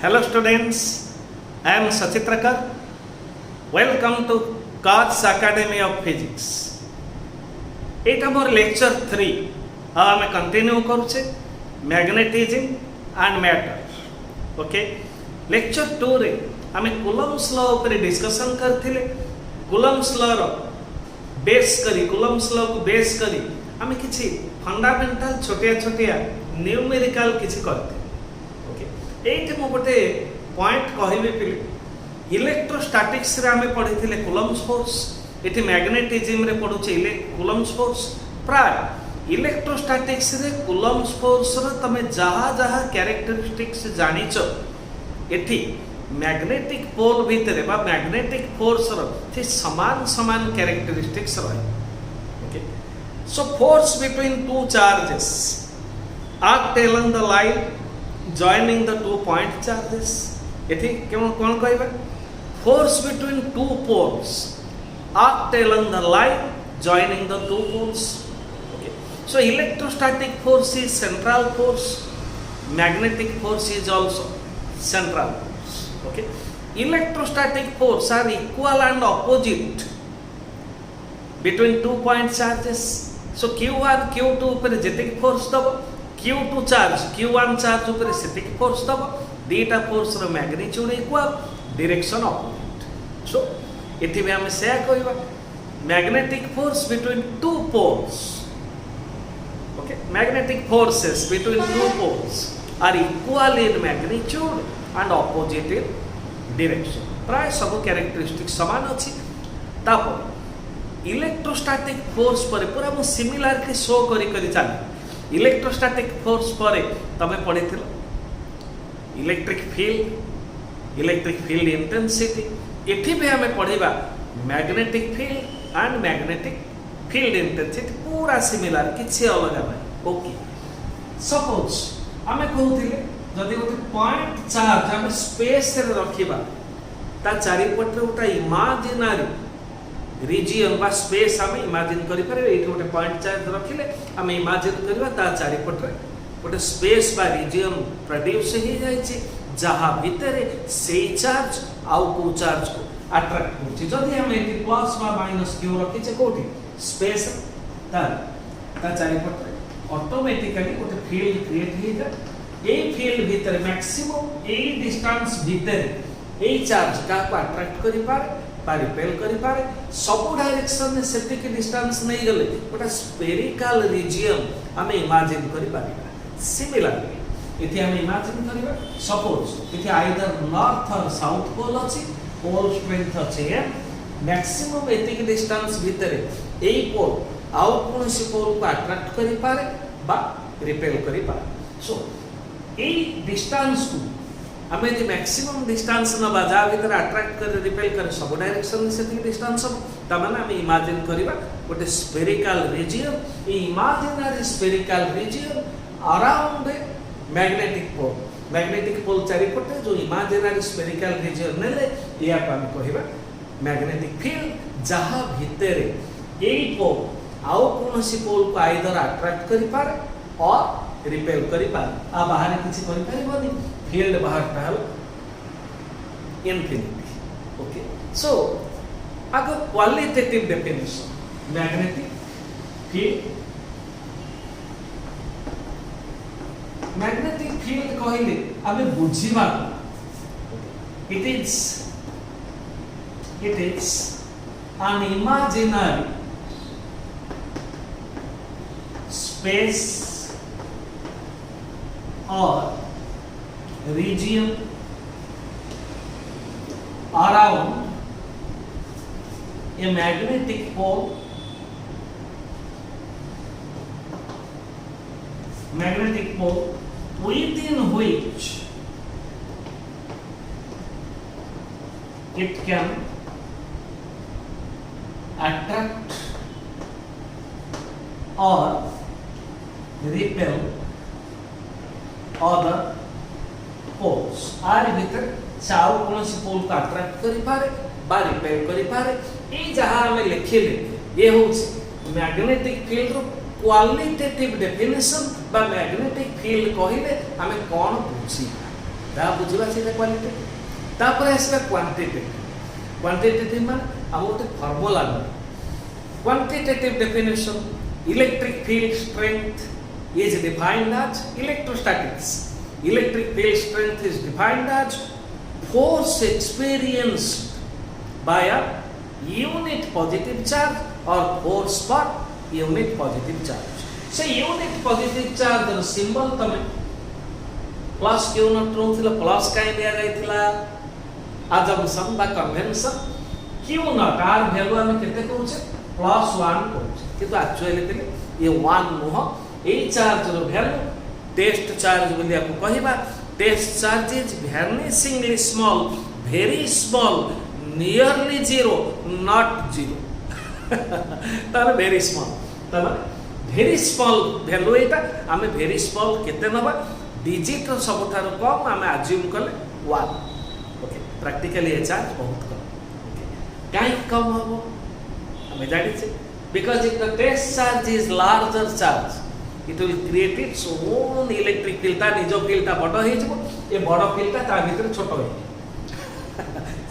Hello students, I am Sachitrakar. Welcome to Kach's Academy of Physics. Etah more lecture 3 आमे continue करूचे magnetism and matter. Okay, lecture 2 रे आमे Coulomb's law ऊपर discussion करथिले. Coulomb's law रो base करी Coulomb's law को base करी आमे किछि फंडामेंटल छोटिया छोटिया न्यूमेरिकल किछि करथे. एटे मो गोटे पॉइंट कहबे पिले इलेक्ट्रोस्टैटिक्स रे आमे पढिथिले कूलम्स फोर्स, एठी मैग्नेटिज्म रे पढुचे कूलम्स फोर्स. प्राय इलेक्ट्रोस्टैटिक्स रे कूलम्स फोर्स रो तमे जहा जहा कैरेक्टरिस्टिक्स जानिचो एठी मैग्नेटिक पोल भितरे बा मैग्नेटिक फोर्स रो थि समान समान कैरेक्टरिस्टिक्स रहे. Okay, so force between two charges act along the line joining the 2 point charges. एथि कौन कहबा force between two poles act along the line joining the 2 poles. Okay, so electrostatic force is central force, magnetic force is also central force. Okay, electrostatic force are equal and opposite between 2 point charges. So q1 q2 ऊपर जेतिक force दबो, q2 charge q1 charge ऊपर सेतिक force दबो, दीटा force रो magnitude equal, direction opposite. So एथि में हम से कहबा magnetic force between two poles. Okay, magnetic forces between two poles are equal in magnitude and opposite in direction. प्राय सब कैरेक्टरिस्टिक समान अछि. तापर इलेक्ट्रोस्टैटिक फोर्स पर पूरा मो सिमिलरिटी शो करी चली. इलेक्ट्रोस्टैटिक फोर्स पर तमे पढ़िथिलो इलेक्ट्रिक फील्ड इंटेंसिटी. एठी भी हमें पढ़िबा magnetic field and magnetic field intensity पूरा सिमिलर, किछि अलग नै. ओके, सपोज हमें कहउथिले जदि गोटे पॉइंट चार्ज हम स्पेस रे रखिबा ता चारि पटरे उटा इमेजिनरी रीजियन बा स्पेस हम इमेजिन करि परबे. एठी गोटे पॉइंट चार्ज रखिले हम इमेजिन करबा ता चारि पटरे गोटे स्पेस बा रीजियन प्रोड्यूस हो जाय छै जहा भितरे से चार्ज आउ को चार्ज को अट्रैक्ट करछि. जदि हम एठी प्लस बा माइनस क्यू रखि छै कोठी स्पेस ता चारि पटरे ऑटोमेटिकली गोटे फील्ड क्रिएट हो जाय. ए फील्ड भितरे मैक्सिमम ए डिस्टेंस भितरे ए चार्ज का को अट्रैक्ट करि पारे बा रिपेल करि पारे. सब डायरेक्शन में सेति के डिस्टेंस नहीं गले गोटे स्फेरिकल रीजियन हम इमेजिन करि पारिबा. सिमिलरली इति हम इमेजिन करिबा सपोज इति आइदर नॉर्थ और साउथ पोल अछि, पोल स्ट्रेंथ अछि एम, मैक्सिमम एति के डिस्टेंस भितरे एई पोल आउ कोनसी पोल को अट्रैक्ट करि पारे बा रिपेल करि पारे. सो एई डिस्टेंस को हमें जे मैक्सिमम डिस्टेंस न बाजा भीतर अट्रैक्ट कर रिपेल कर सब डायरेक्शन में सेति डिस्टेंस सब त माने हम इमेजिन करिबा गोटे spherical region. A imaginary spherical region around magnetic pole चारिपटे जो इमेजिनरी स्फेरिकल रीजियन नेले या हम कहिबा मैग्नेटिक फील्ड जहा भितरे एई पोल आउ कोनसी पोल को आइदर अट्रैक्ट करि पारे और रिपेल करि पारे. आ बाहर किछि करि परिबोनी, फील्ड बाहर टहल इनफिनिटी. ओके, सो आगो qualitative definition magnetic field. Magnetic field कहले हमें बुझिबा it is an imaginary space or region around a magnetic pole within which it can attract or repel other poles. आर भीतर चाउ कोनसी पोल को अट्रैक्ट करि पारे बा रिपेल करि पारे. ए जहा हमें लिखिले ये होछि मैग्नेटिक फील्ड रो क्वालिटेटिव डेफिनेशन बा मैग्नेटिक फील्ड कहिले हमें कोन बुझी ता बुझिबा से क्वालिटेटिव तापर आसला क्वांटिटेटिव क्वांटिटेटिव माने हम गोटे formula quantitative definition electric field strength is defined as electrostatics electric field strength is defined as force experienced by a unit positive charge or force per unit positive charge. So unit positive charge the symbol तमे plus q not रहउथिला plus काई दिया जायथिला assumption बा convention q not r value हम केते कहउछे plus 1 कहउछे किंतु actually देले ये 1 नुह ए चार्ज रो वैल्यू टेस्ट चार्ज बोली आपको कहिबा test charge is vanishingly small very small nearly zero not zero तार very small तार very small value एटा आमे very small केते नबा डिजिट रो सबठार कम आमे अज्यूम करले 1 ओके प्रैक्टिकली ये चार्ज बहुत कम ओके काई कम हो आमे जानि छै because if the test charge is larger charge it will create its own electric field ता निजो field ता बड़ हे जबो ए बड़ field ता भीतर छोट हो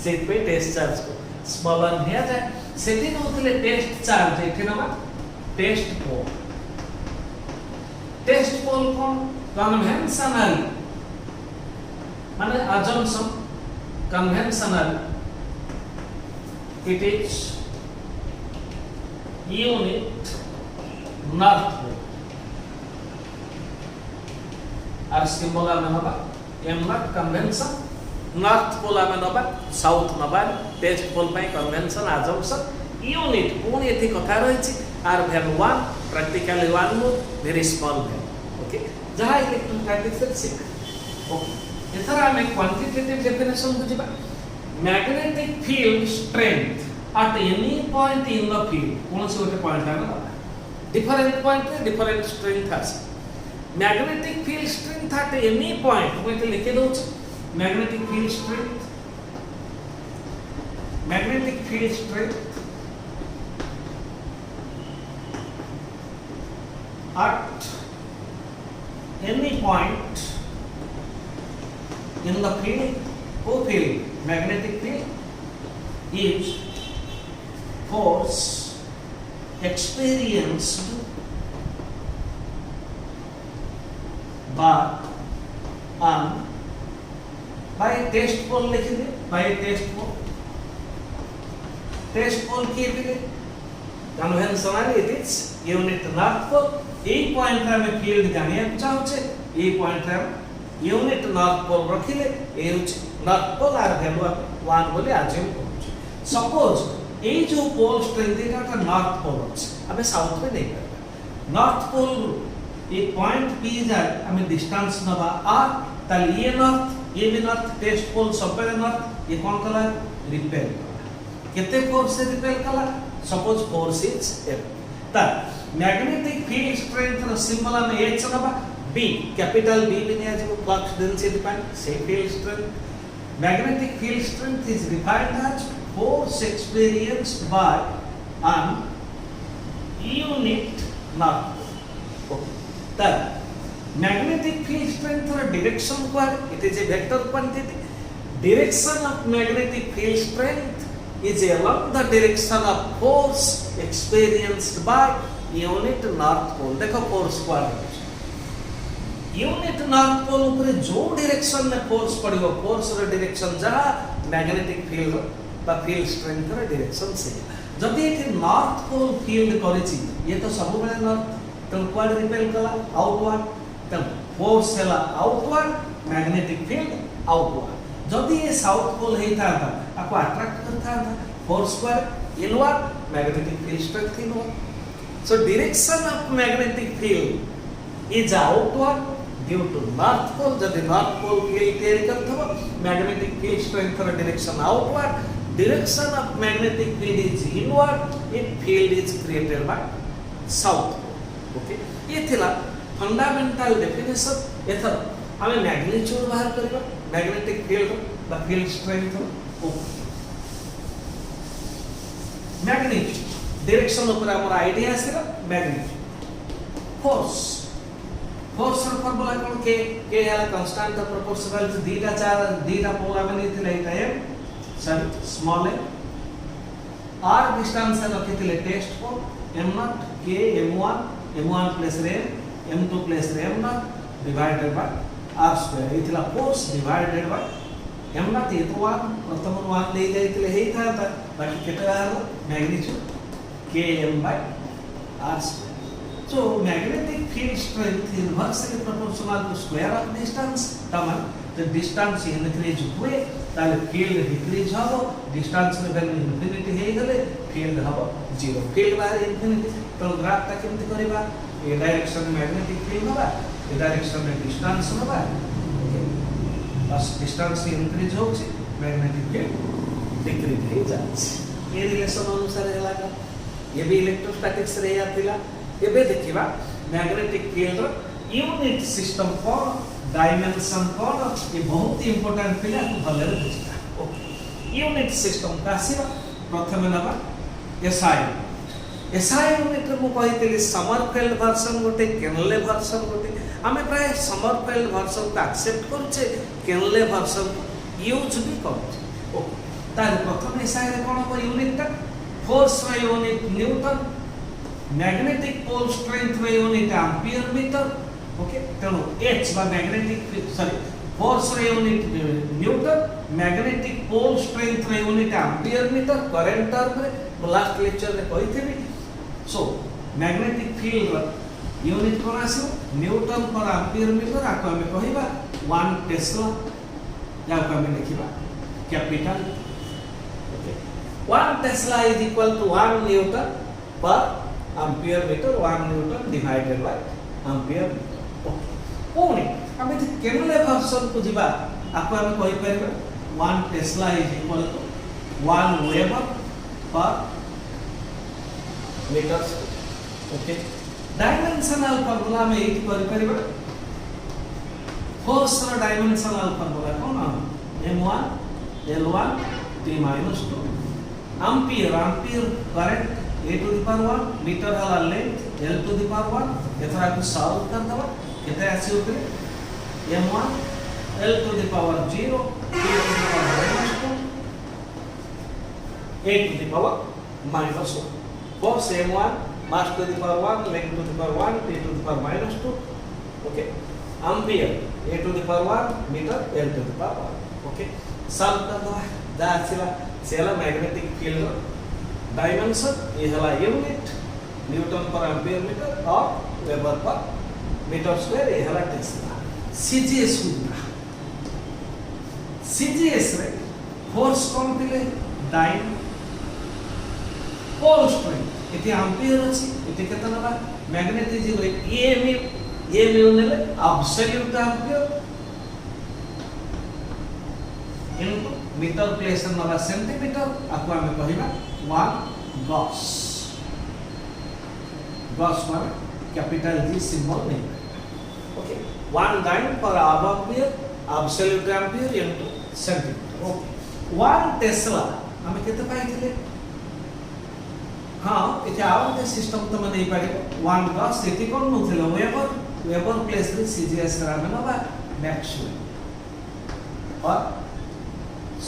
से पे टेस्ट चार्ज को स्मॉलर निया जाय सेति नउतले टेस्ट चार्ज एठी नबा टेस्ट पोल कोन कन्वेंशनल माने assumption conventional it is unit north pole और सिंबल में नबा m naught convention north pole में नबा साउथ नबा टेस्ट पोल पई कन्वेंशन अजम्पशन यूनिट कोन एथि कथा रही छि आर value 1 practically 1 no very small value okay जहा इलेक्ट्रोस्टैटिक्स से ओके एथरा हम क्वांटिटेटिव डेफिनेशन बुझिबा magnetic field strength at any point in the field कोन से गोटे पॉइंट है ना डिफरेंट पॉइंट रे डिफरेंट स्ट्रेंथ आसे magnetic field strength at any point मैं तो लिखे दो magnetic field strength at any point in the field magnetic field is force experienced by test pole लिख दे by टेस्ट पोल के भी conventional it is unit north pole ए point रे में फील्ड जानिया चाहू छे ए पॉइंट रे यूनिट नॉर्थ पोल रखिले ए नॉर्थ पोल आर वैल्यू 1 बोले अज्यूम करू सपोज ए जो पोल स्ट्रेंथ एटा नॉर्थ पोल अछि अबे साउथ में नहीं करबा नॉर्थ पोल एक पॉइंट पी जाए हमें डिस्टेंस नबा आर तल ये नॉर्थ ये भी नॉर्थ टेस्ट पोल सबे नॉर्थ ये कौन कला रिपेल केते फोर्स से रिपेल कला सपोज फोर्स इज एफ ता मैग्नेटिक फील्ड स्ट्रेंथ रो सिंबल में एच नबा बी कैपिटल बी भी ने जो फ्लक्स डेंसिटी पाइन से field strength magnetic field strength is defined as force experienced by an unit north okay that magnetic field strength or direction what it is a vector quantity direction of magnetic field strength is along the direction of force experienced by unit north pole देखो force what unit north pole ऊपर जो direction में force पड़ियो force रो direction जहाँ magnetic field बा field strength रो direction से जब ये north pole field करेची ये तो सब बड़े north तो क्वाड रिपेल कला आउटवर्ड तो फोर्स हैला आउटवर्ड मैग्नेटिक फील्ड आउटवर्ड जदी ये साउथ पोल हेता था आपको अट्रैक्ट करता था force square inward magnetic field strength inward so direction of magnetic field is outward due to north pole जदी नॉर्थ पोल फील्ड तैयारी करथबो मैग्नेटिक फील्ड स्ट्रेंथ रो direction outward direction of magnetic field is inward if field is created by south okay ये थिला fundamental definition एथर हमें magnitude बाहर करबा मैग्नेटिक फील्ड बा field strength okay magnitude direction ऊपर हमर आईडिया आसीला मैग्नीट्यूड फोर्स ର फॉर्मूला कोन के है कांस्टेंट ऑफ प्रोपोर्शनल दीटा पोल आमे निथिले एटा m sorry small m r distance रखिथिले टेस्ट को m0 k m1 plus m m2 plus m0 divided by r square इथिला फोर्स डिवाइडेड बाय m0 ये तो 1 प्रथम 1 ले जाइथिले हेई था बाकी केते रहलो magnitude km by r square. So magnetic field strength is inversely proportional to square of distance. तमन the distance increase हुए ताले field decrease हबो distance में value infinity हे गले field हबो 0 field बाहर infinity तो ग्राफ ता केमति करबा ए डायरेक्शन में magnetic field होबा ए डायरेक्शन में distance होबा बस distance increase होछि magnetic field decrease hey जाछि a relation अनुसार होला का ये भी इलेक्ट्रोस्टैटिक्स रे आतिला एबे देखिबा मैग्नेटिक फील्ड रो यूनिट सिस्टम को डायमेंशन को ये बहुत ही इंपोर्टेंट पिला तू भले बुझता ओके यूनिट सिस्टम का सिवा प्रथम नबा एसआई यूनिट मु कहितली समरफेल्ड वर्जन गोटे केनले वर्जन गोटे हमें प्राय समरफेल्ड वर्जन को एक्सेप्ट करछे केनले वर्जन यूज भी करछे ओके तार प्रथम एसआई रे कोन को यूनिट ता फोर्स रे unit newton magnetic pole strength रे यूनिट एम्पियर मीटर ओके तेनो h बा मैग्नेटिक सॉरी फोर्स रे unit newton magnetic pole strength रे unit ampere metre current term रे लास्ट लेक्चर रे कहिथेबी सो मैग्नेटिक फील्ड रो यूनिट कोन आसो न्यूटन पर एम्पियर मीटर आको हमें कहिबा 1 टेस्ला याको हमें लिखिबा capital 1 Tesla is equal to 1 Newton per ampere meter 1 Newton divided by ampere meter okay पुणी हमें जे केनले वर्जन को जिबा आपको हम कहि परबा 1 Tesla is equal to 1 Weber per meter okay dimensional formula में एट करि परबा फोर्स रो डायमेंशनल फार्मूला कोन m1 l1 t - 2 ampere current a to the power 1 metre हला length l to the power 1 एथरा को सॉल्व कर दबा केते आसी उतरे m1 l to the power 0 t to the power -2 a to the power -1 force m1 mass to the power 1 length to the power 1 t to the power -2 okay ampere a to the power 1 metre l to the power 1 okay solve कर दबा दासिला सेला magnetic field dimension ये हला unit newton per ampere metre और weber per metre square ये हला tesla CGS सूत्र सीजीएस रे फोर्स कोन दिले डाइन पोल स्ट्रेंथ इति एम्पियर अछि इति केतना बा मैग्नेटिज्म रे ये म्यू नेले एब्सोल्यूट एम्पियर इनको मीटर प्लेस नबा सेंटीमीटर आपको हमें कहिबा 1 गॉस माने कैपिटल G सिंबल नहीं ओके 1 डाइन पर ampere absolute ampere into centimetre okay 1 tesla हमें केते पाइथिले हां एते आउट सिस्टम तो नहीं पाइबो 1 गॉस एति कोन नथिले वेबर प्लेस रे सीजीएस रा नबा मैक्सवेल और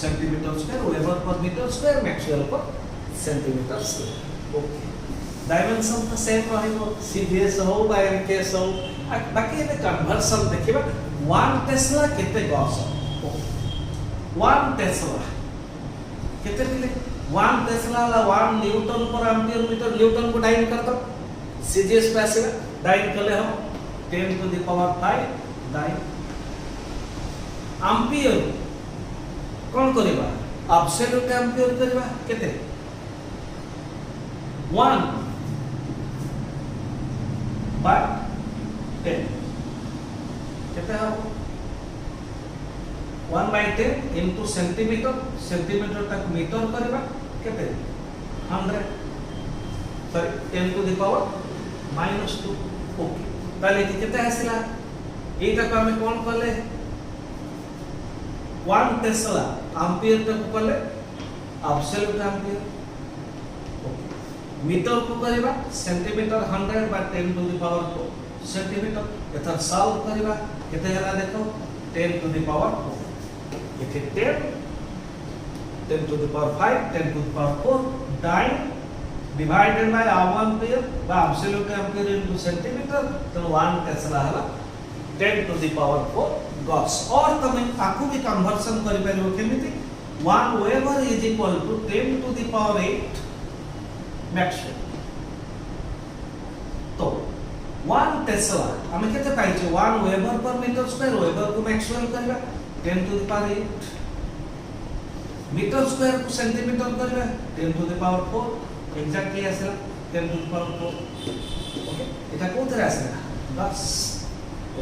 centimetre square weber per metre square maxwell per centimetre square okay dimension तो सेम रहइबो सीधे हो बाय केस हो बाकी ए कन्वर्जन देखिबा 1 टेस्ला केते गॉस 1 टेस्ला केते दिले 1 टेस्ला ला 1 newton per ampere metre newton को डाइन कर दो सीजीएस पे आसेगा डाइन करले हम 10 to the power 5 dyne ampere कौन करिबा एब्सोल्यूट एम्पियर करिबा केते 1 by 10 केते हो 1 by 10 into सेंटीमीटर तक मीटर करिबा केते 100 sorry 10 to the power -2 okay ताले केते आसिला एटा को हमें कोन करले 1 टेस्ला एम्पियर तक कले एब्सोल्यूट एम्पियर ओके मीटर को करिबा centimetre 100 by 10 to the power centimetre एथर सॉल्व करबा केते हला देखो 10 टू द पावर 4 इथे 10 to the power 5 10 to the power 4 dyne divided by ampere बा एब्सोल्यूट एम्पियर इनटू सेंटीमीटर तो 1 टेस्ला हला 10 टू द पावर 4 गॉस और तमे ताकू भी कन्वर्सन करि परिबो केमिति 1 weber is equal to 10 to the power 8 maxwell तो 1 टेस्ला हमें केते पाइछे 1 weber per metre square weber को मैक्सवेल करबा 10 to the power 8 metre square को सेंटीमीटर करबा 10 टू द पावर 4 एग्जैक्टली आसला 10 टू द पावर 4 ओके एटा कोतरे आसला बस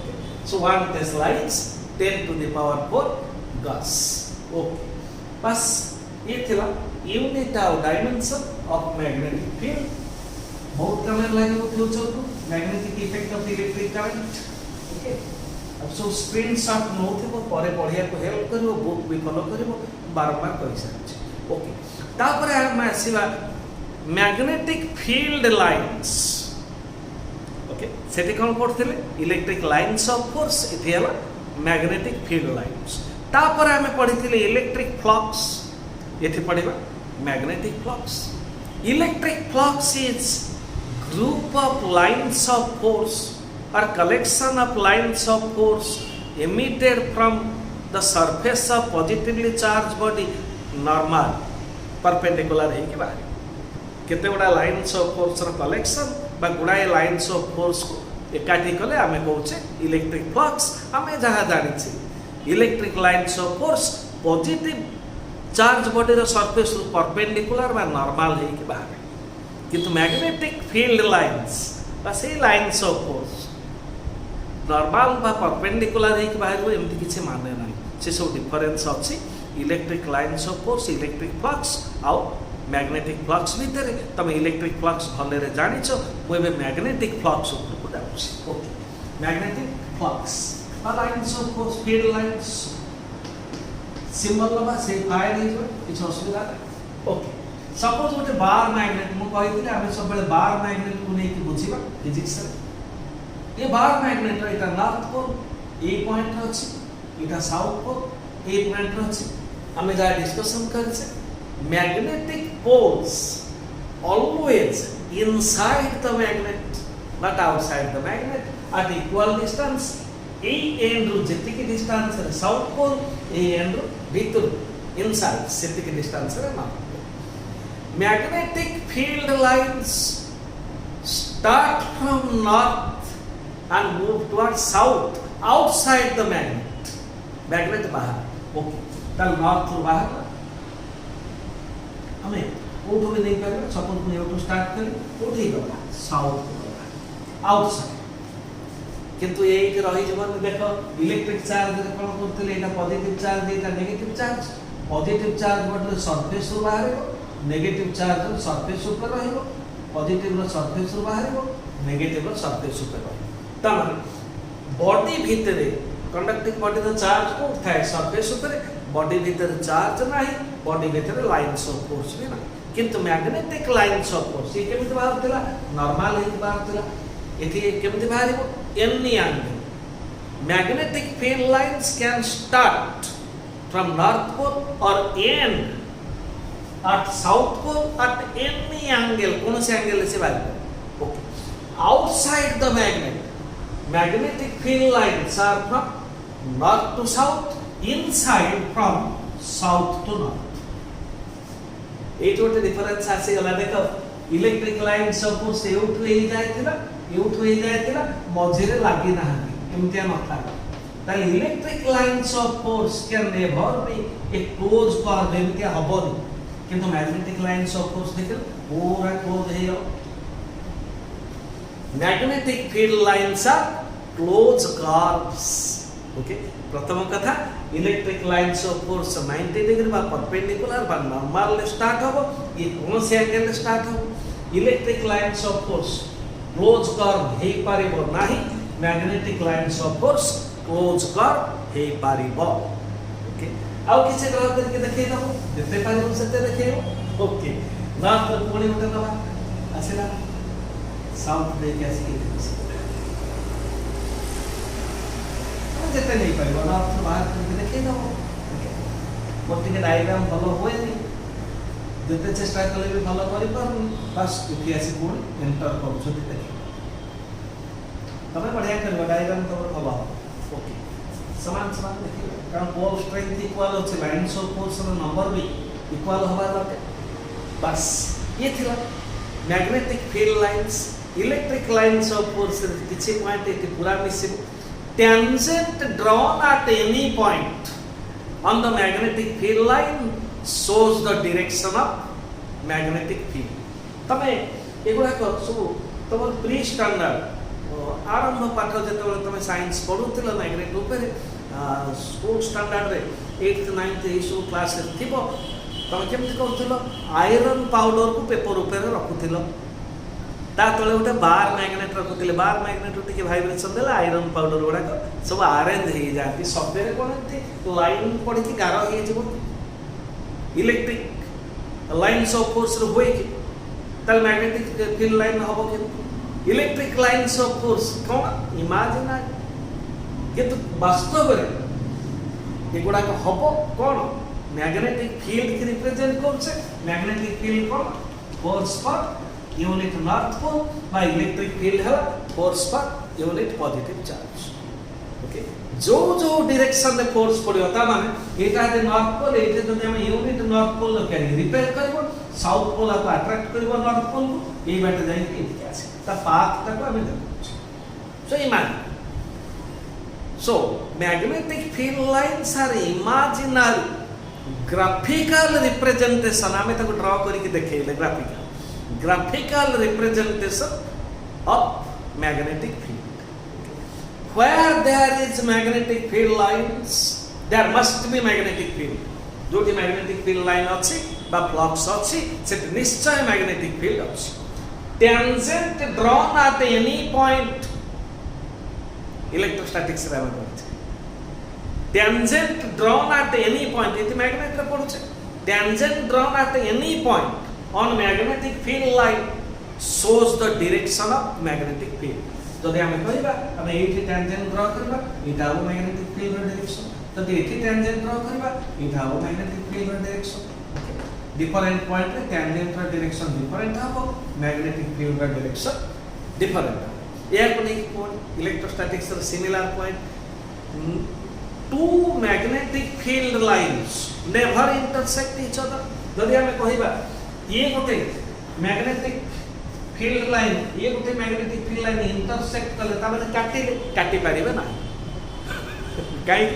okay so 1 tesla is 10 to the power 4 gas okay बस ये थिला unit of dimension of magnetic field बहुत कम लागो फ्यूचर को magnetic effect of electric current okay अब सो स्क्रीनशॉट नोथिबो परे पढिया को हेल्प करिवो बुक भी फॉलो करिवो बार-बार कहि सकै ओके तापर हम आसीबा मैग्नेटिक फील्ड लाइंस ओके सेठी कोन पढथिले इलेक्ट्रिक लाइंस ऑफ फोर्स इथे हला मैग्नेटिक फील्ड लाइंस तापर हमें पढिथिले इलेक्ट्रिक फ्लक्स एथे पढिबा magnetic flux electric flux is group of lines of force or collection of lines of force emitted from the surface of positively charged body normal perpendicular है कि बाहर कितने गुड़ा lines of force ର collection बा गुड़ा lines of force को एकाठी कले आमे कहूचे electric flux आमे जहाँ जानी ची electric lines of force positive charge body ର surface ରୁ perpendicular बा normal है कि बाहर किंतु magnetic field lines बा से lines of force नॉर्मल बा परपेंडिकुलर है कि बाहर एमती किसी माने ना से सब डिफरेंस अछि electric lines of force electric flux आउ मैग्नेटिक फ्लक्स भीतर तमे इलेक्ट्रिक फ्लक्स भले रे जानि छ ओबे मैग्नेटिक फ्लक्स ऊपर को जाउछि ओके मैग्नेटिक फ्लक्स आ lines of force field lines symbol लबा से फायर हे जो किछ असुविधा ओके सपोज गोटे बार मैग्नेट मु कहिथिले हमें सब बेले बार मैग्नेट को नै कि बुझिबा फिजिक्स रे ये बार मैग्नेट रो इटा नॉर्थ पोल ए पॉइंट अछि इटा साउथ पोल ए पॉइंट अछि हमें जा डिस्कशन करछे magnetic poles always inside the magnet not outside the magnet at equal distance ए एंड रो जेतिक डिस्टेंस रे साउथ पोल ए एंड रो भीतर इनसाइड सेतिक डिस्टेंस रे north pole magnetic field lines start from north and move towards south outside the magnet बाहर ओके तल नॉर्थ रो बाहर हमें ओठो भी नहीं करबा सपोज को एटू स्टार्ट करी ओठी गला साउथ को गला आउटसाइड किंतु एई के रही जवन देखो इलेक्ट्रिक चार्ज रे कोन करतले एटा पॉजिटिव चार्ज एटा नेगेटिव चार्ज पॉजिटिव चार्ज मतलब सरफेस रो बाहर नेगेटिव चार्ज सरफेस ऊपर रहइबो पॉजिटिव रो सरफेस रो बाहर नेगेटिव रो सरफेस ऊपर रहइबो तमन बॉडी भीतर कंडक्टिंग बॉडी रो चार्ज को थाए सरफेस ऊपर बॉडी भीतर चार्ज नाही बॉडी भीतर लाइंस ऑफ फोर्स भी नाही किंतु मैग्नेटिक लाइंस ऑफ फोर्स ये केमिति बाहर थिला नॉर्मल है बाहर थिला एथि केमिति बाहरिबो any angle magnetic field lines can start from north pole और end at south pole at any angle कौन से एंगल से बाहर okay outside the magnetic field lines are from north to south inside from south to north ये छोटे difference आसे गला देखो इलेक्ट्रिक लाइंस ऑफ फोर्स एउठु हे जायतिला मझिरे लागि नाही एमतिया नथा ताले electric lines of force can never be a close curve एमतिया हबनी किंतु मैग्नेटिक लाइंस ऑफ फोर्स देखो पूरा क्लोज हे magnetic field lines are close curves okay प्रथम कथा electric lines of force 90 degree बा परपेंडिकुलर बा नॉर्मल स्टार्ट हो ये कौन से एंगल स्टार्ट हो electric lines of force close curve हे पारिबो नाही magnetic lines of force close curve हे पारिबो ओके आउ किसे ड्रा करके देखै दबो जते पारिबो सेते देखैबो ओके ना तो पुणी उठे दबा आसेला साउथ दे के आसी केते नहीं पाइबो नॉर्थ बाहर करके देखै दबो मोटे डायग्राम भलो होएनी जते चेष्टा कले भी भलो करि पारुनी बस इतिहास कोन एंटर करछथि देखि तमे बढ़िया करबो डायग्राम तो भलो ओके समान समान देखि कारण पोल स्ट्रेंथ इक्वल अछि लाइन्स ऑफ फोर्स रो नंबर भी इक्वल होबा दरकार बस ये थिला magnetic field lines electric lines of force किछि पॉइंट एति पूरा मिसिबो tangent drawn at any point on the magnetic field line shows the direction of magnetic field तमे एगुडा को सब तमर प्री स्टैंडर्ड आरंभ पाठ जेतबे तमे साइंस पढुतिल मैग्नेट ऊपर स्कूल स्टैंडर्ड रे 8th 9th इशू क्लास रे थिबो तमे केमति करथिलो आयरन पाउडर को पेपर ऊपर रखुथिलो ता तले उठे बार मैग्नेट रखुथिले बार मैग्नेट उठे वाइब्रेशन देला आयरन पाउडर गुडा सब अरेंज हे जाती सबे रे कोन थी लाइन पड़ी की गारो हे जेबो इलेक्ट्रिक लाइन्स ऑफ फोर्स रे होय कि तल मैग्नेटिक फील्ड लाइन हबो कि इलेक्ट्रिक लाइन्स ऑफ फोर्स कोन इमेजिन किंतु वास्तव रे एगुडा को हबो कोन मैग्नेटिक फील्ड की रिप्रेजेंट करछे मैग्नेटिक फील्ड कोन force per unit north pole by electric field है force per unit positive charge okay जो जो डायरेक्शन में फोर्स पड़ियो ता माने एटा है नॉर्थ पोल एटे जदि हम यूनिट नॉर्थ पोल कैरी रिपेल करबो साउथ पोल को अट्रैक्ट करबो नॉर्थ पोल को ए बाटे जाई के एठी आसे ता पाथ तक हम देखो so imagine so magnetic field lines are imaginary graphical representation हमें तको ड्रा करके देखेले graphical representation of magnetic field where there is magnetic field lines there must be magnetic field जो magnetic field line अछि बा flux अछि से निश्चय magnetic field अछि tangent drawn at any point electrostatics रे हम tangent drawn at any point इति magnet रे पड़ुछ tangent drawn at any point on magnetic field line shows the direction of magnetic field जदि हम कहबा हम एठी टेंजेंट ड्रा करबा इटा हो मैग्नेटिक फील्ड रो डायरेक्शन जदि एठी टेंजेंट ड्रा करबा इटा हो मैग्नेटिक फील्ड रो डायरेक्शन डिफरेंट पॉइंट रे टेंजेंट रो डायरेक्शन डिफरेंट हो मैग्नेटिक फील्ड रो डायरेक्शन डिफरेंट या कोन एक पॉइंट इलेक्ट्रोस्टैटिक्स रो similar point two magnetic field lines never intersect each other जदि हम कहबा ये गोटे मैग्नेटिक फील्ड लाइन ये गोटे मैग्नेटिक फील्ड लाइन इंटरसेक्ट कले ता माने काटी पारिबे ना काई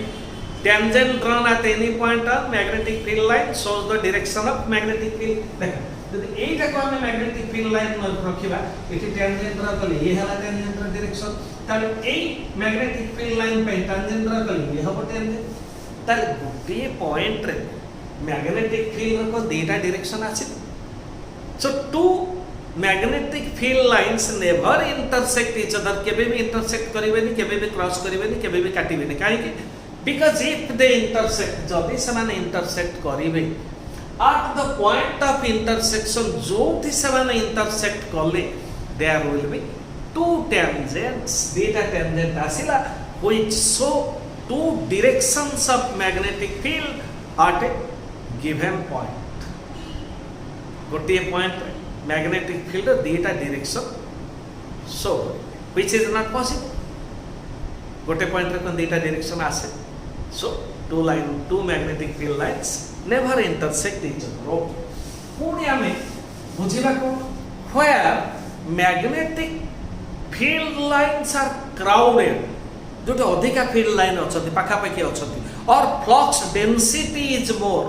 tangent drawn at any point of magnetic field line shows the direction of magnetic field देख यदि एटा को हम मैग्नेटिक फील्ड लाइन रखिबा एठी टेंजेंट ड्रा कले ये हला टेंजेंट रो डायरेक्शन ताले ए मैग्नेटिक फील्ड लाइन पे टेंजेंट ड्रा कले ये हबो टेंजेंट ताले गोटे पॉइंट रे मैग्नेटिक फील्ड को डेटा डायरेक्शन आछि so two magnetic field lines never intersect each other kebe bhi intersect karibeni kebe bhi cross karibeni kebe bhi katibeni kahi ki because if they intersect jodi samane intersect karibe at the point of intersection joti samane intersect kale there will be two tangents data tangent asila which show two directions of magnetic field at a given point गोटे point magnetic field दीटा direction so which is not possible गोटे point रे कोन दीटा direction आसे so two magnetic field lines never intersect each other पुणी हमें बुझिबा को where magnetic field lines are crowded जोटे अधिका फील्ड लाइन अछथि पाखा पाखी अछथि और flux density is more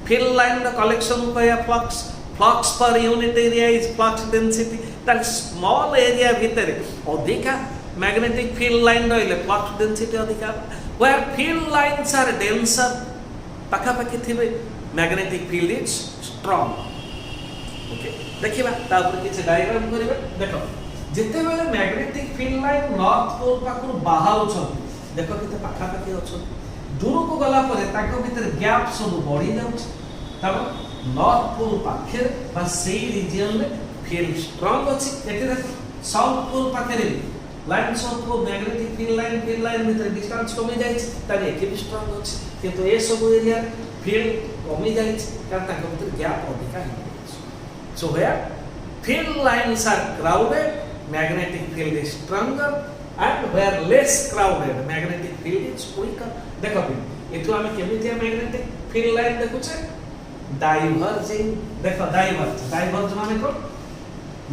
field line the collection कया flux per unit area is flux density that small area भीतर अधिका मैग्नेटिक फील्ड लाइन रहिले फ्लक्स डेंसिटी अधिका where field lines are denser पाखा पाखी थिबे magnetic field is strong okay देखिबा ता ऊपर किछ डायग्राम करिबा देखो जेते बेले magnetic field line north pole पाखु बाहाउ छ देखो किते पाखा पाखी अछ दूर को गला पर ताको भीतर गैप सब बढ़ी जाउछ तब नॉर्थ पोल पाखे बा सेही रीजन में फील्ड स्ट्रांग अछि एठी देखो साउथ पोल पाखे lines of magnetic field line भीतर डिस्टेंस कमी जाय तारे एके भी स्ट्रांग अछि किंतु ए सब एरिया फील्ड कमी जाय कारण ताके भीतर गैप अधिक है so where field lines are crowded magnetic field is stronger and where less crowded magnetic field is weaker देखो भी एथु हम केमितिया मैग्नेटिक फील्ड लाइन देखु छे डाइवर्जिंग देखो डाइवर्ज माने को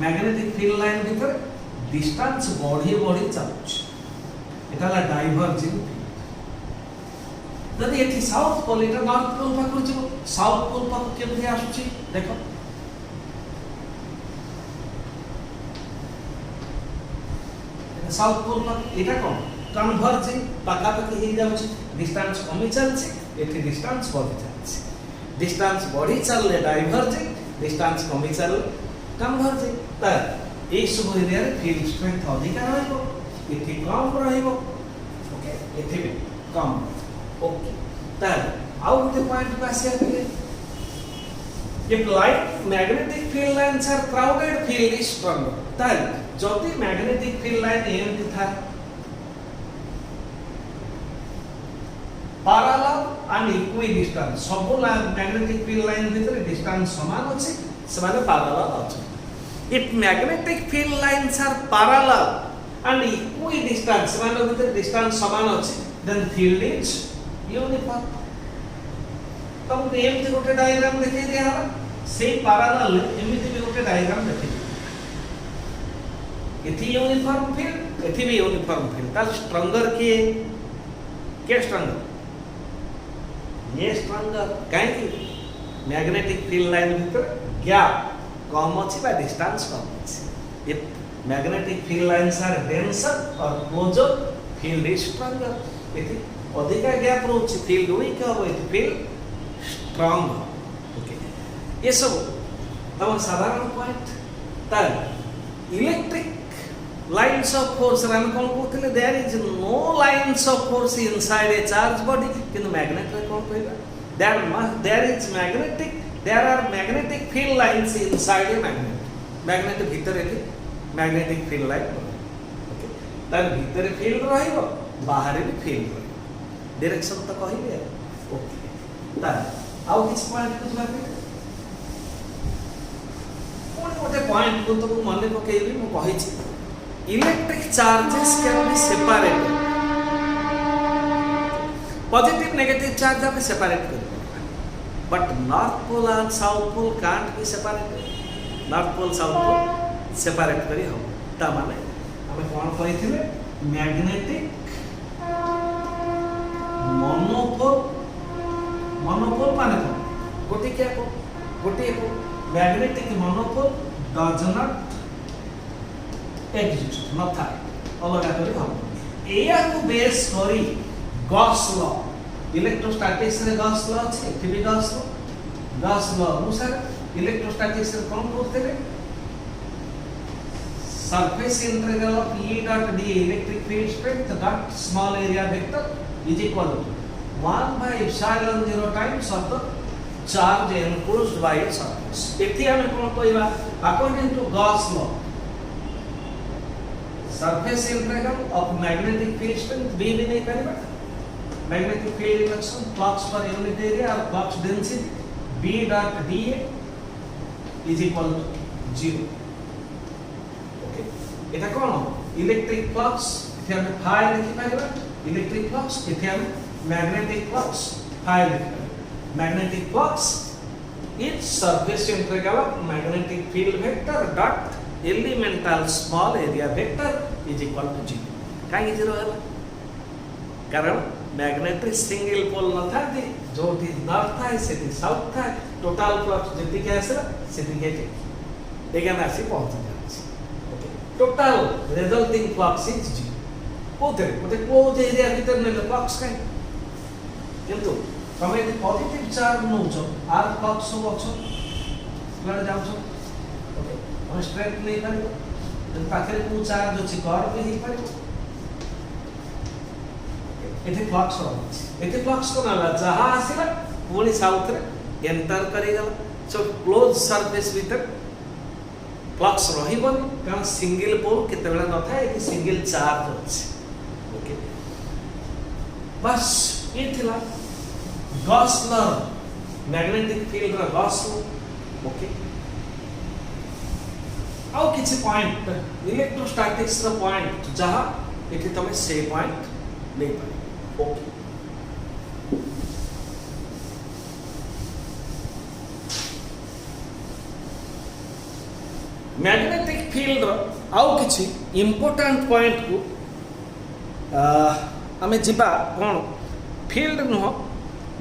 मैग्नेटिक फील्ड लाइन भीतर डिस्टेंस बढ़ी चलुछ एटा ला डाइवर्जिंग जदि एथि साउथ पोल एटा नॉर्थ पोल पाखु छ साउथ पोल पाखु केमिति आसुची देखो साउथ पोल एटा कोन कन्वर्जिंग पाखापाखि हो जाउछ डिस्टेंस कमी चलछि एठी डिस्टेंस बढ़ी चलछि डिस्टेंस बढ़ी चलले डाइवर्जिंग डिस्टेंस कमी चलले कन्वर्जिंग त ए सब एरिया रे फील्ड स्ट्रेंथ अधिक रहइबो एठी कम रहइबो ओके एठी भी कम ओके त आउ गोटे पॉइंट पे आसी आके if like magnetic field lines are crowded field is stronger then जदि मैग्नेटिक फील्ड लाइन एमती था पैरेलल एंड इक्विडिस्टेंस सब मैग्नेटिक फील्ड लाइन भीतर डिस्टेंस समान अछि समान पैरेलल अछि if magnetic field lines are parallel and equidistance समान भीतर डिस्टेंस समान अछि देन फील्ड इज यूनिफॉर्म तुम एमती गोटे डायग्राम देखै दिया से पैरेलल एमती भी गोटे डायग्राम देखै एथि यूनिफॉर्म फील्ड एथि भी यूनिफॉर्म फील्ड ता स्ट्रॉन्गर के स्ट्रॉन्गर ये स्ट्रॉन्गर काहे कि मैग्नेटिक फील्ड लाइन भीतर गैप कम अछि बा डिस्टेंस कम अछि if magnetic field lines are denser और क्लोजर फील्ड इज स्ट्रॉन्गर एथि अधिक गैप रोछि फील्ड वीक हो एथि फील्ड स्ट्रांग ओके ये सब हम साधारण पॉइंट ता electric lines of force ran kon kothile there is no lines of force inside a charge body kintu magnet re kon koiba there are magnetic field lines inside a magnet bhitar ete magnetic field line okay tar bhitar field rahibo bahare bi field rahibo direction to kahibe okay tar au kich point kuch babe कोन गोटे point को तो मन पकेबी मु कहि छी electric charges can be separated positive negative charge आप separate कर but north pole and south pole can't be separated north pole south pole separate करी हो ता माने हमें कोन कहिथिले magnetic monopole माने गोटे क्या को गोटे को magnetic monopole does not exist not था अलग करी हम एया को बेस करी गॉस लॉ इलेक्ट्रोस्टैटिक्स रे गॉस लॉ छै एथि गॉस लॉ अनुसार इलेक्ट्रोस्टैटिक्स रे कोन करथले surface integral of E dot d electric field strength dot small area vector is equal to 1 by epsilon 0 times of the charge enclosed by a surface एथि हम कोन कहबा according to Gauss law surface integral of magnetic field strength b भी नहीं करेगा magnetic field induction flux per unit area or flux density b dot da is equal to 0 okay এটা কোন electric flux এতে हम phi লিখি পাইবা electric flux এতে हम magnetic flux phi লিখি পাইবা magnetic flux is surface integral of magnetic field vector dot elemental small area vector is equal to 0 काहे 0 होला कारण मैग्नेटिक सिंगल पोल न था जो थी नॉर्थ था से थी साउथ था टोटल फ्लक्स जति के आसे सेति के एगन आसी पहुंच जाछि okay total resulting flux is 0 कोते मते क्लोज एरिया भीतर ने फ्लक्स काहे किंतु तमे यदि पॉजिटिव चार्ज नो छ आर फ्लक्स सब छ लड़ जाउ छ हम स्ट्रेट नहीं करियो जब पाखरे को चार्ज अछि कर पे ही करियो एते फ्लक्स को नाला जहां आसीला पुनी साउथ रे एंटर करेगा सो क्लोज सरफेस भीतर फ्लक्स रहिबनी कारण सिंगल पोल केतेबेला न थाए कि सिंगल चार्ज अछि ओके बस ये थिला गॉस लॉ मैग्नेटिक फील्ड रा गॉस लॉ ओके आउ किछि पॉइंट इलेक्ट्रोस्टैटिक्स रा पॉइंट जहां एठी तमे से पॉइंट नै पाइ ओके मैग्नेटिक फील्ड आउ किछि इंपोर्टेंट पॉइंट को आमे जिबा कोन फील्ड नुह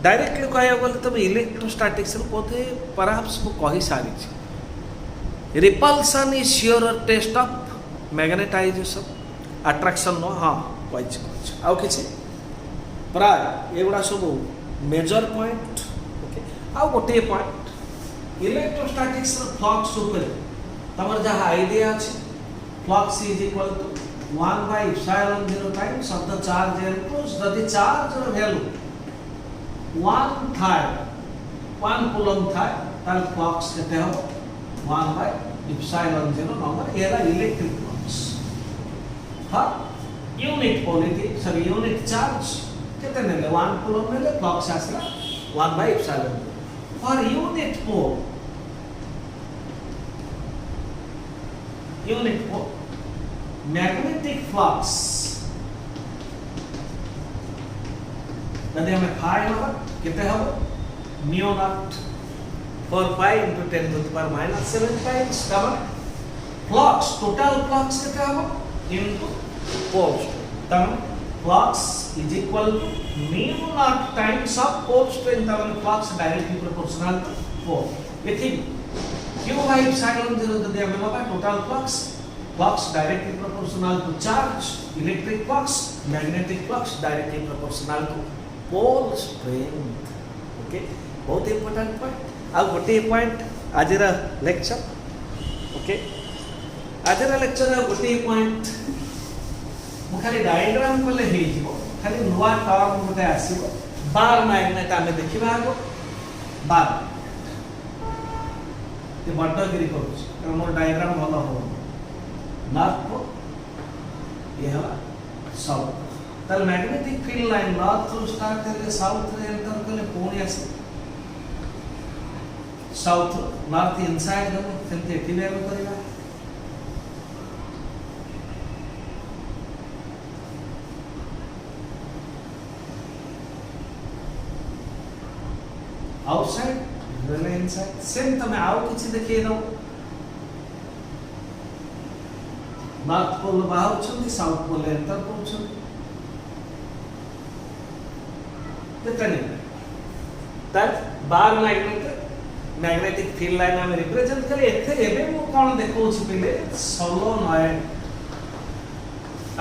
डायरेक्टली कहया गले तबे इलेक्ट्रोस्टैटिक्स बोधे परहैप्स को कहि सारी छी repulsion is your test of magnetization attraction no हां कहि आउ किछि प्राय एगुडा सब मेजर पॉइंट ओके आउ गोटे पॉइंट इलेक्ट्रोस्टैटिक्स फ्लक्स ऊपर तमर जहाँ आइडिया अच्छे flux is equal to 1 by epsilon 0 times of the charge enclosed जदि चार्ज रो वैल्यू 1 थाए 1 कूलम थाए ताल फ्लक्स केते हो 1 by epsilon 0 नंबर एला इलेक्ट्रिक फ्लक्स हां unit polity sorry unit charge केते नेले 1 कूलम नेले फ्लक्स आसला 1 by epsilon for unit pole unit को मैग्नेटिक फ्लक्स यदि हमें फाई नंबर कितने हो mu naught 4 pi into 10 to the power minus 7 times तब फ्लक्स टोटल फ्लक्स कितने हो into pole strength तब flux is equal to mu naught times of pole strength तब flux directly proportional to pole इति Q by epsilon 0 जदि हमें नबा total flux directly proportional to charge electric flux magnetic flux directly proportional to pole strength okay बहुत important point आ गोटे point आजर lecture okay आजर लेक्चर गोटे पॉइंट मु खाली डायग्राम कोले हे जिवो खाली नुवा टर्म गोटे आसीबो बार मैग्नेट आमे देखिबा आगो बार बड्डगिरी करुँ मोर डायग्राम भल हो नॉर्थ को ये है साउथ ताल मैग्नेटिक फील्ड लाइन नॉर्थ रू स्टार्ट करके साउथ रे एंटर करले पुणी आसे साउथ नॉर्थ इनसाइड गले सेमते एठी लेवल करिला आउटसाइड गले इनसाइड सेम तमे आउ किछि देखिए दो नॉर्थ पोल बाहर छथि साउथ पोल एंटर करछथि देखनी that bar magnetic field line हम रिप्रेजेंट करे एथे एबे मु कोन देखौ छि पहिले सोलोनॉइड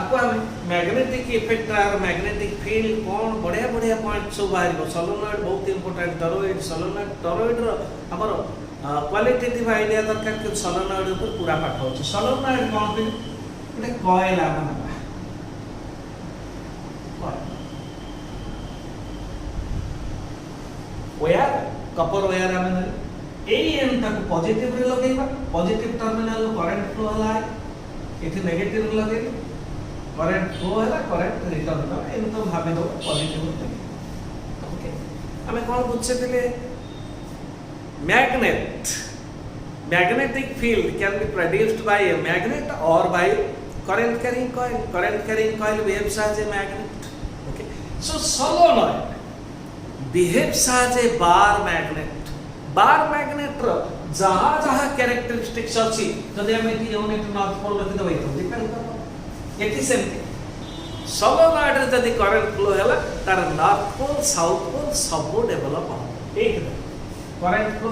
आपको हम मैग्नेटिक इफेक्ट आर मैग्नेटिक फील्ड कोन बढ़िया बढ़िया पॉइंट सब बाहर सोलोनॉइड बहुत इंपोर्टेंट टॉरॉइड सोलोनॉइड टॉरॉइड रो हमर क्वालिटेटिव आईडिया दरकार कि सोलोनॉइड ऊपर पूरा पाठ हो सोलोनॉइड कोन पे एटा कॉइल आना वायर कपर वायर आमे ए एन तक पॉजिटिव रे लगेबा पॉजिटिव टर्मिनल करंट फ्लो हला एठी नेगेटिव रे लगेबा करंट फ्लो हला करंट रिटर्न होला एन तो भाबे दो पॉजिटिव ओके हमें कोन बुझसे दिले magnetic field can be produced by a magnet or by current carrying coil behaves as a magnet okay so solenoid behaves as a bar magnet ro jaha jaha characteristics अछि जदि हम eighty unit north पोल रखि दबै तो depend कर eighty सेमती solenoid रे जदि current flow हैला तार नॉर्थ पोल साउथ पोल सब डेवलप हो एक करंट फ्लो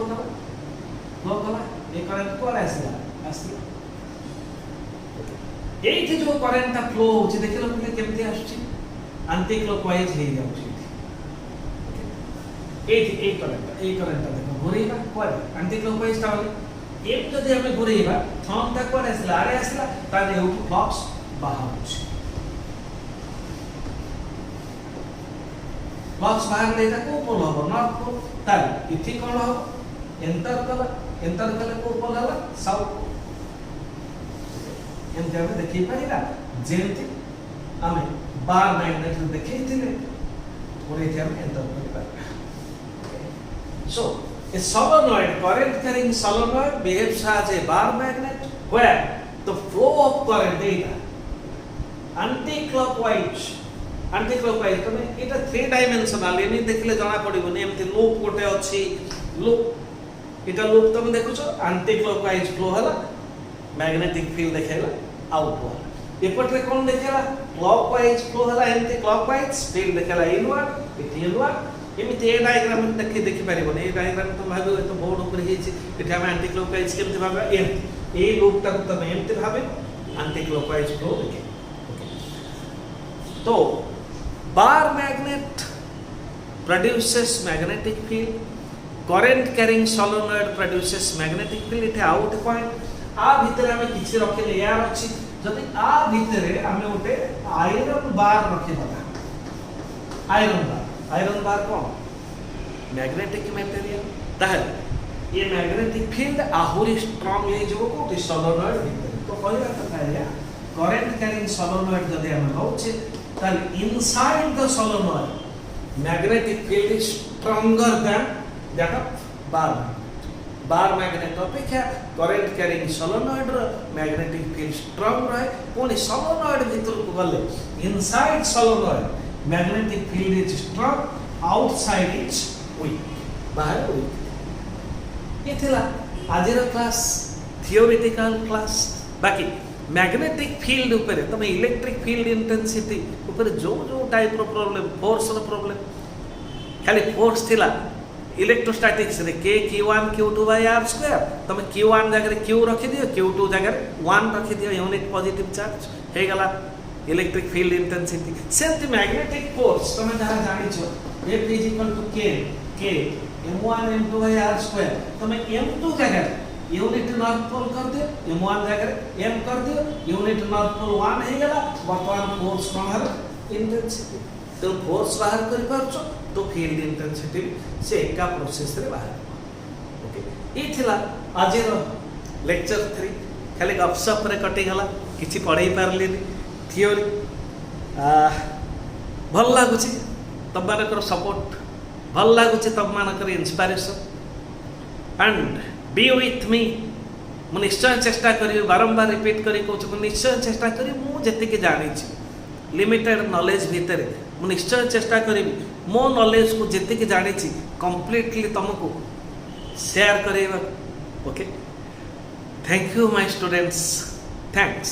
कला ये करंट को आसला एठी जो करंट फ्लो होची देखिलो कि केमती आछी एंटी क्लॉकवाइज हे जाउची एठी ए करंट देखो घुरेबा कोन एंटी क्लॉकवाइज ता एक जदि हमें घुरेबा थंब तक कोन आसला आरे आसला ता देउ फ्लक्स बाहर फ्लक्स बाहर लेता को पोल हो नॉर्थ पोल ताल इथि कोन हो एंटर कला को पोल हला साउथ एमती आम देखी पारा जेमती आम बार मैग्नेट देखी एंटर कर सो a solenoid current carrying solenoid behaves as a bar magnet where the flow of current data anti-clockwise तमे एटा 3 डायमेंशनल एनी देखले जाना पड़िबो ने एमती लूप गोटे अछि लूप एटा लूप तमे देखुछो एंटी क्लॉकवाइज फ्लो हला मैग्नेटिक फील्ड देखेला आउट होला एपटरे कोन देखेला क्लॉकवाइज फ्लो हला एमती क्लॉकवाइज फील्ड देखेला इनवर्ड इति इनवर्ड एमिति ए डायग्राम देखि पारिबो ने ए डायग्राम तो भाबे तो बोर्ड ऊपर हिछि एटा हम एंटी क्लॉकवाइज केमति भाबे ए लूप तक तमे एमति भाबे एंटी क्लॉकवाइज फ्लो देखे तो bar magnet produces magnetic field current carrying solenoid produces magnetic field इथे आउट पॉइंट आ भितर हमें किछि रखे एयर अछि जदि आ भितर हमें उठे आयरन बार रखे दबा आयरन बार कोन मैग्नेटिक मटेरियल ताहले ये मैग्नेटिक फील्ड आहुरी स्ट्रांग हे जबो को सोलोनॉइड भितर तो कहला कथा है करंट कैरिंग सोलोनॉइड जदि हम होचे ताल inside the solenoid magnetic field is stronger than that of bar magnet अपेक्षा करंट कैरिंग सोलोनॉइड रो मैग्नेटिक फील्ड स्ट्रांग रहे कोनी सोलोनॉइड भितर को गले inside solenoid magnetic field is strong outside is weak बाहर वीक ये थिला आजिर क्लास थियोरेटिकल क्लास बाकी मैग्नेटिक फील्ड ऊपर तमे इलेक्ट्रिक फील्ड इंटेंसिटी ऊपर जो टाइप रो प्रॉब्लम फोर्स रो प्रॉब्लम खाली फोर्स थिला इलेक्ट्रोस्टैटिक्स रे k q1 q2 r square तमे q1 जगह q रखि दियो q2 जगह 1 रखि दियो यूनिट पॉजिटिव चार्ज हे गला इलेक्ट्रिक फील्ड इंटेंसिटी सेंति मैग्नेटिक फोर्स तमे जहां जानि छ F k m1 m2 r square तमे m2 जगह यूनिट नॉर्थ पोल कर दियो m1 जगह m कर दियो यूनिट नॉर्थ पोल 1 हे गला वर्तमान फोर्स कोन हर इंटेंसिटी तो फोर्स बाहर कर परछो तो फील्ड इंटेंसिटी से एका प्रोसेस रे बाहर ओके ई थिला आज रो लेक्चर 3 खाली गपसप रे कटि गला किछि पढाई पारली थियोरी भल लागुछि तब मानकर सपोर्ट भल लागुछि तब मानकर inspiration and B with me मु निश्चय चेष्टा करी बारंबार रिपीट करी कहूँ मु निश्चय चेष्टा करी मु जति जानी लिमिटेड नॉलेज भितर मु निश्चय चेष्टा करी मो नॉलेज को जति जानी कंप्लीटली तुमको शेयर करेगा okay thank you my students thanks.